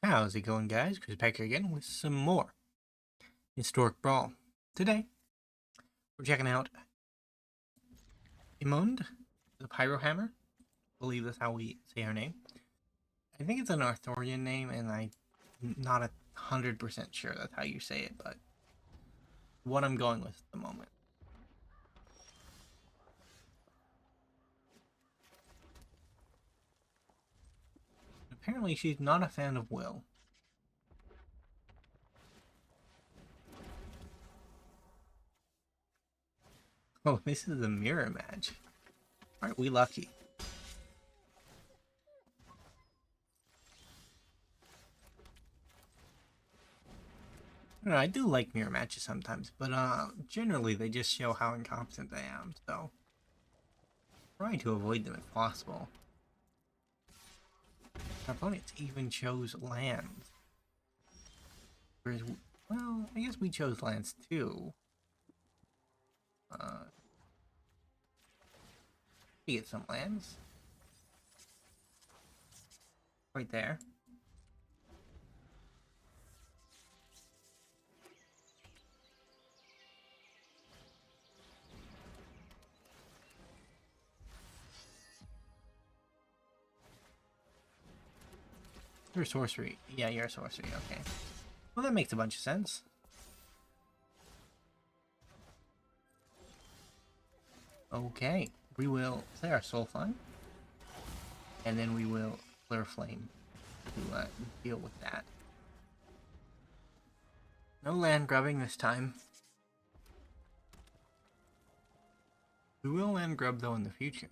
How's it going, guys? Chris back here again with some more Historic Brawl. Today, we're checking out Imodane, the Pyrohammer. I believe that's how we say her name. I think it's an Arthurian name, and I'm not 100% sure that's how you say it, but what I'm going with at the moment. Apparently, she's not a fan of Will. Oh, this is a mirror match. Aren't we lucky? I do like mirror matches sometimes, but generally they just show how incompetent I am, so try to avoid them if possible. Our opponents even chose lands. Whereas, well, I guess we chose lands too. We get some lands. Right there. You're a sorcery. Yeah, you're a sorcery, okay. Well, that makes a bunch of sense. Okay, we will say our Soul Flame. And then we will Flare Flame to deal with that. No land grubbing this time. We will land grub though in the future.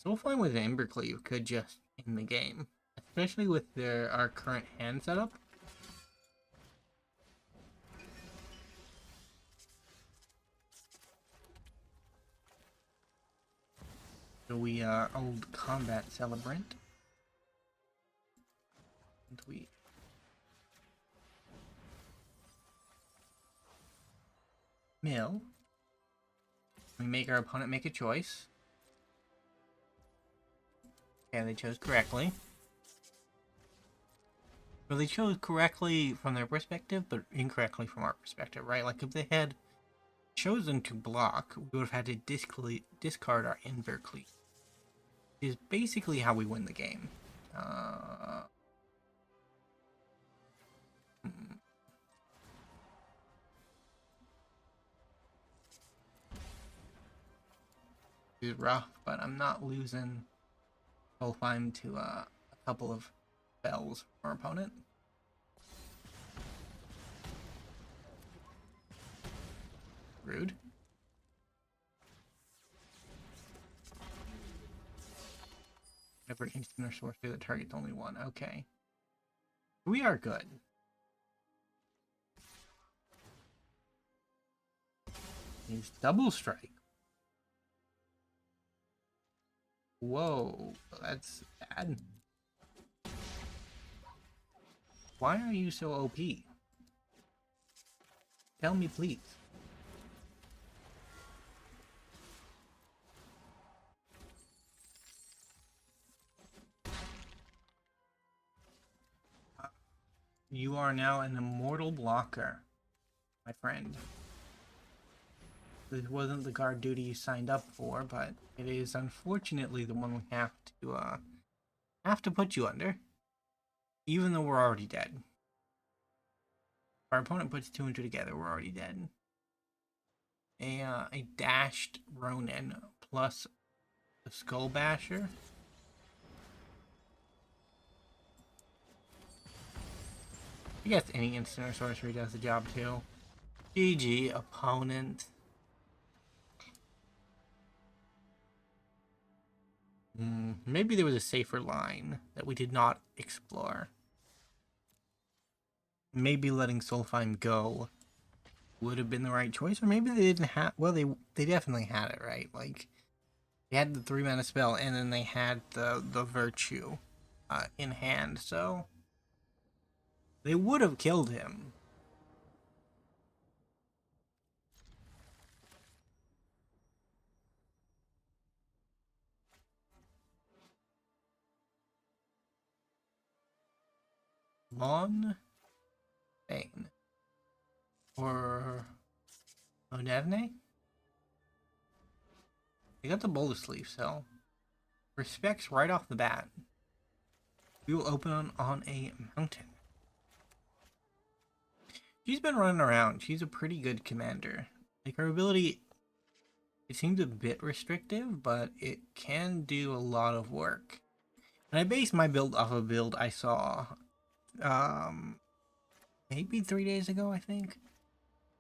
Soulflame with Embercleave could just end the game, especially with our current hand setup. So we are old combat celebrant. And we mill. We make our opponent make a choice. Okay, they chose correctly. Well, they chose correctly from their perspective, but incorrectly from our perspective, right? Like, if they had chosen to block, we would have had to discard our Embercleave. Which is basically how we win the game. It's rough, but I'm not losing Soulflame to a couple of spells from our opponent. Rude. Never instant or sorcery that targets only one. Okay. We are good. Use double strike. Whoa, that's bad. Why are you so OP? Tell me, please. You are now an immortal blocker, my friend. This wasn't the guard duty you signed up for, but it is unfortunately the one we have to put you under, even though we're already dead. If our opponent puts two and two together, we're already dead. A dashed Ronin plus the Skull Basher. I guess any instant or sorcery does the job too. GG, opponent. Maybe there was a safer line that we did not explore. Maybe letting Soulflame go would have been the right choice, or maybe they didn't have. Well, they definitely had it right. Like, they had the 3-mana spell, and then they had the Virtue in hand, so they would have killed him. Mon Bane or Imodane? They got the bullet sleeve, so respects right off the bat. We will open on a mountain. She's been running around. She's a pretty good commander. Like, her ability, it seems a bit restrictive, but it can do a lot of work. And I based my build off a build I saw maybe 3 days ago, I think,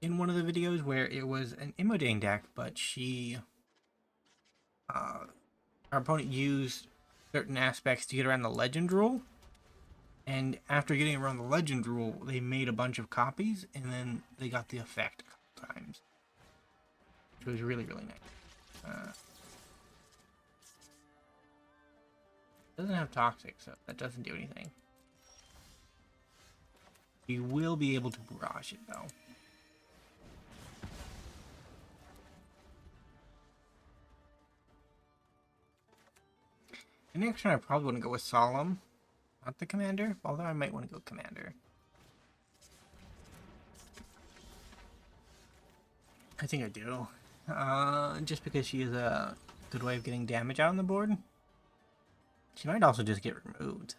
in one of the videos where it was an Imodane deck, but our opponent used certain aspects to get around the legend rule. And after getting around the legend rule, they made a bunch of copies, and then they got the effect a couple times. Which was really, really nice. Doesn't have toxic, so that doesn't do anything. We will be able to barrage it, though. The next turn, I probably want to go with Solemn, not the commander, although I might want to go commander. I think I do. Just because she is a good way of getting damage out on the board. She might also just get removed.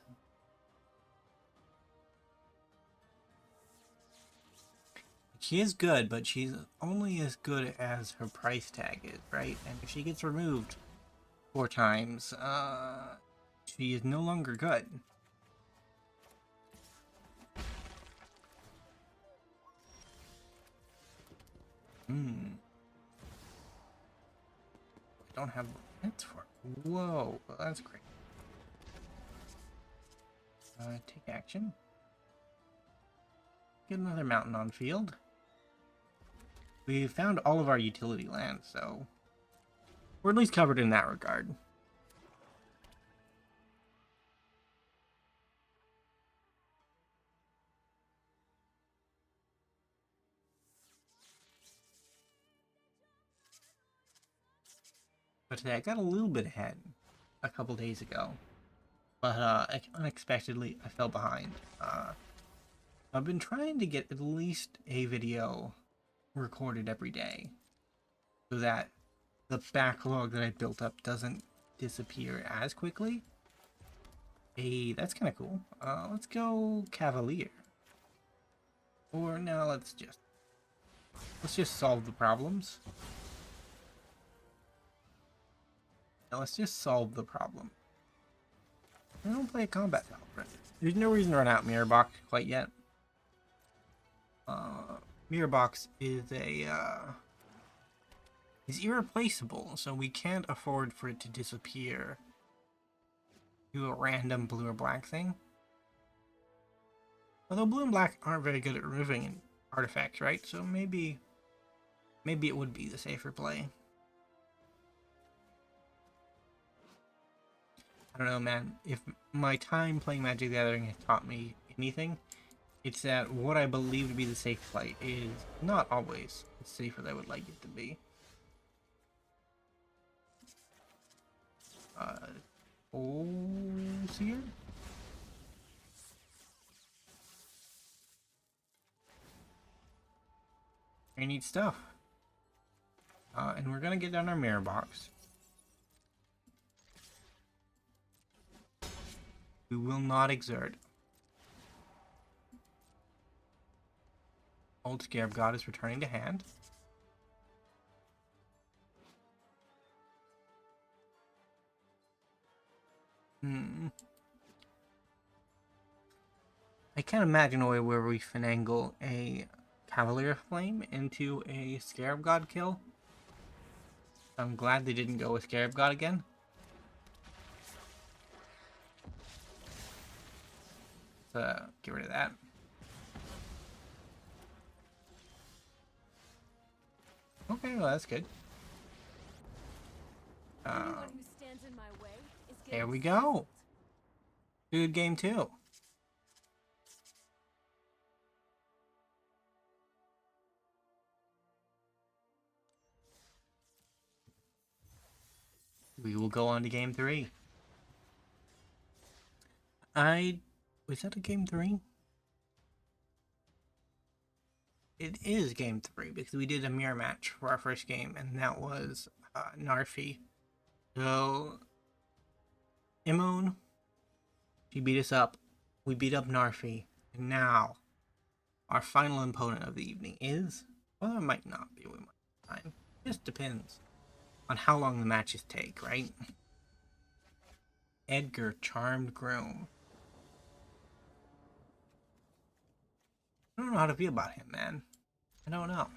She is good, but she's only as good as her price tag is, right? And if she gets removed 4 times, she is no longer good. I don't have lands for it. Whoa, well, that's great. Take action. Get another mountain on field. We found all of our utility lands, so we're at least covered in that regard. But today I got a little bit ahead a couple days ago, but unexpectedly I fell behind. I've been trying to get at least a video recorded every day so that the backlog that I built up doesn't disappear as quickly. Hey, that's kind of cool. Let's go Cavalier. Or no, let's just solve the problems. Now let's just solve the problem. I don't play a combat Valkyrie. There's no reason to run out Mirror Box quite yet. Mirror Box is is irreplaceable, so we can't afford for it to disappear to a random blue or black thing. Although blue and black aren't very good at removing artifacts, right? So maybe it would be the safer play. I don't know, man. If my time playing Magic the Gathering has taught me anything, it's that what I believe to be the safe play is not always as safe as I would like it to be. Here? I need stuff. And we're gonna get down our Mirror Box. We will not exert. Old Scarab God is returning to hand. I can't imagine a way where we finagle a Cavalier Flame into a Scarab God kill. I'm glad they didn't go with Scarab God again. Let's get rid of that. Okay, well that's good. There we go. Good game too. We will go on to game 3. Was that a game 3? It is game 3 because we did a mirror match for our first game, and that was Narfi. So, Imone, she beat us up. We beat up Narfi, and now our final opponent of the evening is, well, it might not be. We might time. Just depends on how long the matches take, right? Edgar, Charmed Groom. I don't know how to feel about him, man. I don't know.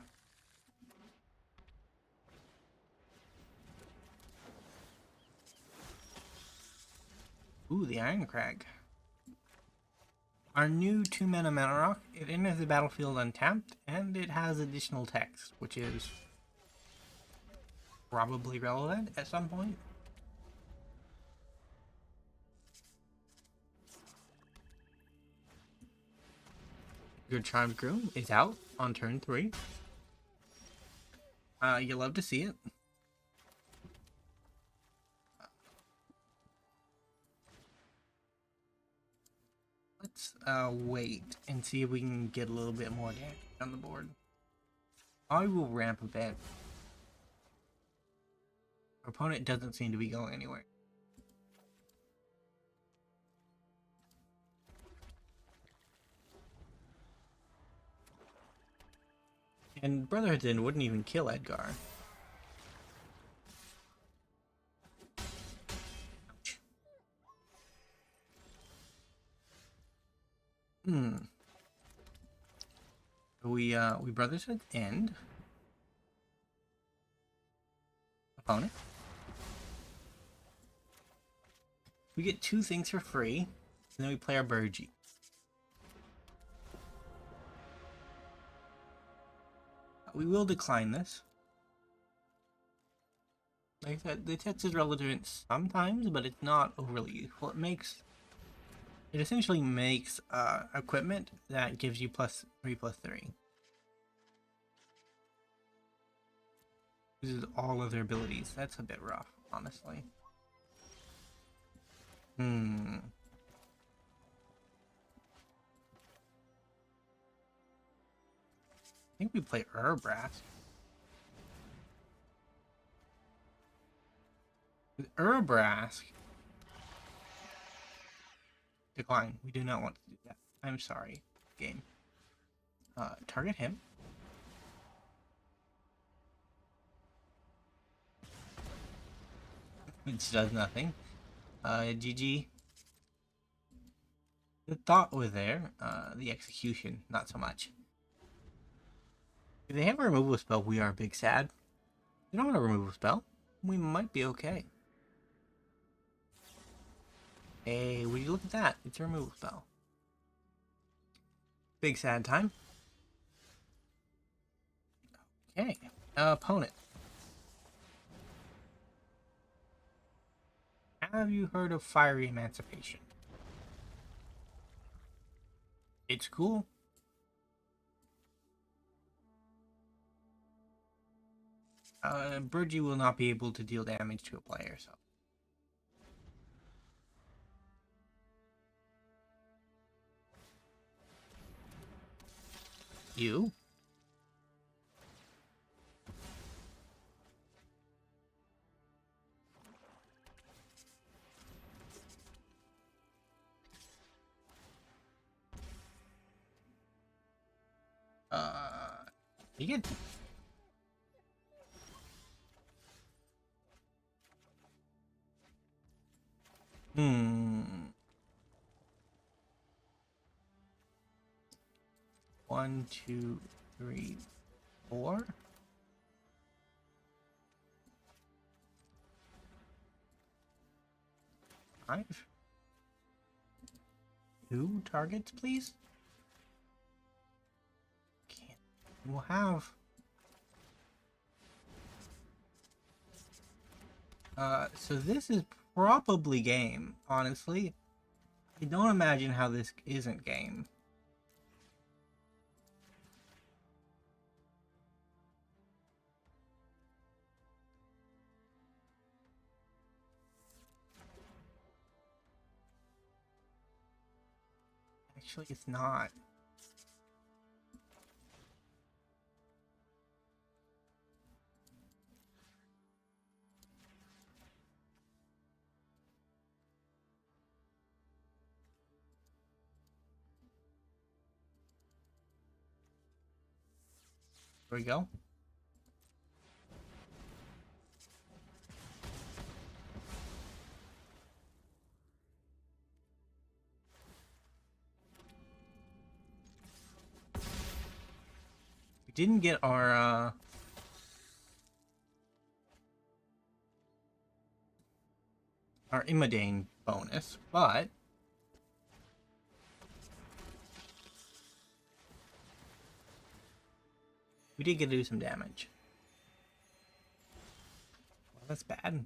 Ooh, the Irencrag. Our new 2-mana mana rock. It enters the battlefield untapped, and it has additional text, which is probably relevant at some point. Your Charmed Groom is out on turn 3. You love to see it. Let's wait and see if we can get a little bit more damage on the board. I will ramp a bit. Our opponent doesn't seem to be going anywhere. And Brotherhood's End wouldn't even kill Edgar. Ouch. We Brotherhood's End. Opponent. We get 2 things for free, and then we play our Burgie. We will decline this. Like I said, the text is relevant sometimes, but it's not overly useful. It essentially makes equipment that gives you +3/+3. Uses all of their abilities. That's a bit rough, honestly. I think we play Urabrask. With Urabrask, decline. We do not want to do that. I'm sorry, game. Target him. Which does nothing. GG. The thought was there. The execution, not so much. If they have a removal spell, we are big sad. If they don't have a removal spell, we might be okay. Hey, would you look at that? It's a removal spell. Big sad time. Okay. Opponent. Have you heard of Fiery Emancipation? It's cool. Burgie will not be able to deal damage to a player, so. You? You get... One, two, three, 4. Five. 2 targets, please. Can't. We'll have. So this is probably game, honestly. I don't imagine how this isn't game. Actually, it's not. There we go. We didn't get our Imodane bonus, but we did get to do some damage. Well, that's bad.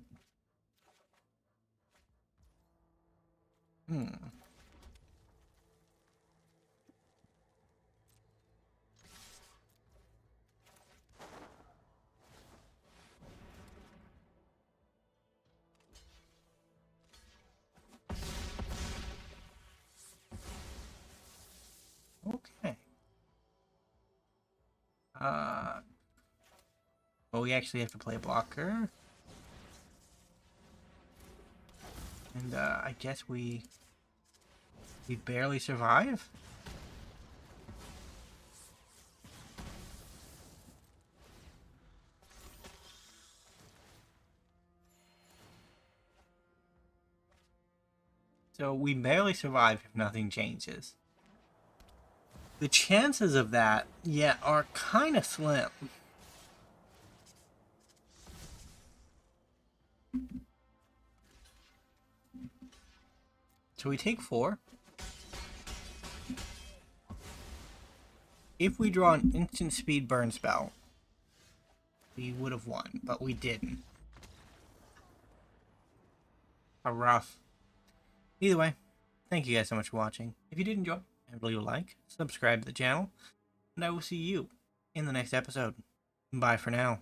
Okay. Well, we actually have to play a blocker. And I guess we barely survive. So we barely survive if nothing changes. The chances of that, yeah, are kind of slim. So we take 4. If we draw an instant speed burn spell, we would have won, but we didn't. A rough. Either way, thank you guys so much for watching. If you did enjoy, leave a like, subscribe to the channel, and I will see you in the next episode. Bye for now.